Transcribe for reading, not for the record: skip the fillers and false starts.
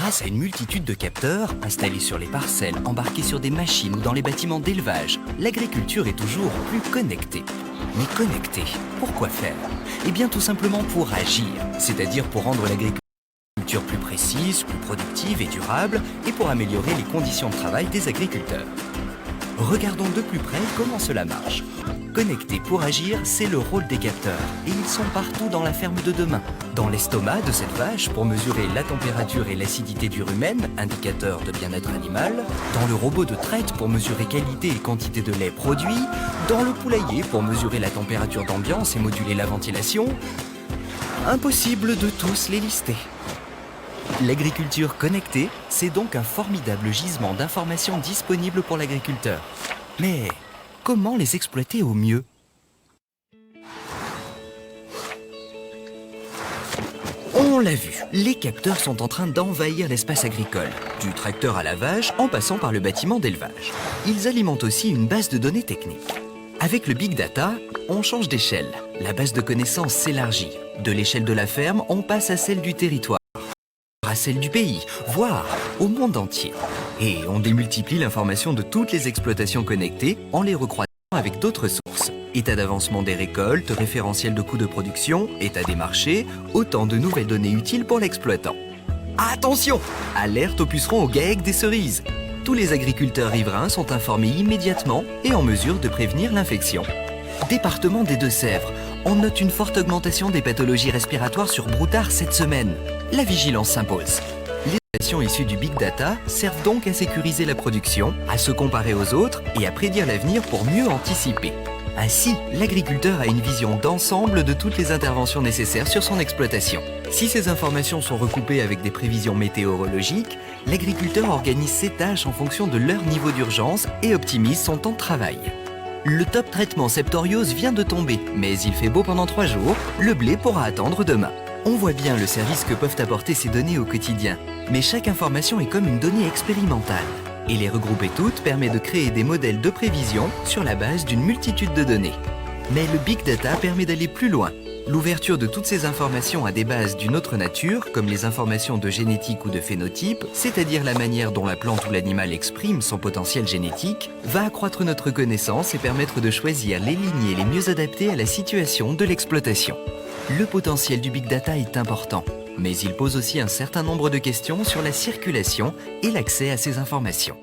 Grâce à une multitude de capteurs installés sur les parcelles, embarqués sur des machines ou dans les bâtiments d'élevage, l'agriculture est toujours plus connectée. Mais connectée, pour quoi faire? Eh bien tout simplement pour agir, c'est-à-dire pour rendre l'agriculture plus précise, plus productive et durable, et pour améliorer les conditions de travail des agriculteurs. Regardons de plus près comment cela marche. Connecter pour agir, c'est le rôle des capteurs. Et ils sont partout dans la ferme de demain. Dans l'estomac de cette vache pour mesurer la température et l'acidité du rumen, indicateur de bien-être animal. Dans le robot de traite pour mesurer qualité et quantité de lait produit. Dans le poulailler pour mesurer la température d'ambiance et moduler la ventilation. Impossible de tous les lister. L'agriculture connectée, c'est donc un formidable gisement d'informations disponibles pour l'agriculteur. Mais comment les exploiter au mieux? On l'a vu, les capteurs sont en train d'envahir l'espace agricole, du tracteur à la vache en passant par le bâtiment d'élevage. Ils alimentent aussi une base de données techniques. Avec le Big Data, on change d'échelle. La base de connaissances s'élargit. De l'échelle de la ferme, on passe à celle du territoire, à celle du pays, voire au monde entier. Et on démultiplie l'information de toutes les exploitations connectées en les recroisant avec d'autres sources. État d'avancement des récoltes, référentiel de coûts de production, état des marchés, autant de nouvelles données utiles pour l'exploitant. Attention! Alerte aux pucerons au GAEC des cerises. Tous les agriculteurs riverains sont informés immédiatement et en mesure de prévenir l'infection. Département des Deux-Sèvres, on note une forte augmentation des pathologies respiratoires sur broutard cette semaine. La vigilance s'impose. Les informations issues du Big Data servent donc à sécuriser la production, à se comparer aux autres et à prédire l'avenir pour mieux anticiper. Ainsi, l'agriculteur a une vision d'ensemble de toutes les interventions nécessaires sur son exploitation. Si ces informations sont recoupées avec des prévisions météorologiques, l'agriculteur organise ses tâches en fonction de leur niveau d'urgence et optimise son temps de travail. Le top traitement septoriose vient de tomber, mais il fait beau pendant 3 jours, le blé pourra attendre demain. On voit bien le service que peuvent apporter ces données au quotidien, mais chaque information est comme une donnée expérimentale. Et les regrouper toutes permet de créer des modèles de prévision sur la base d'une multitude de données. Mais le Big Data permet d'aller plus loin. L'ouverture de toutes ces informations à des bases d'une autre nature, comme les informations de génétique ou de phénotype, c'est-à-dire la manière dont la plante ou l'animal exprime son potentiel génétique, va accroître notre connaissance et permettre de choisir les lignées les mieux adaptées à la situation de l'exploitation. Le potentiel du Big Data est important, mais il pose aussi un certain nombre de questions sur la circulation et l'accès à ces informations.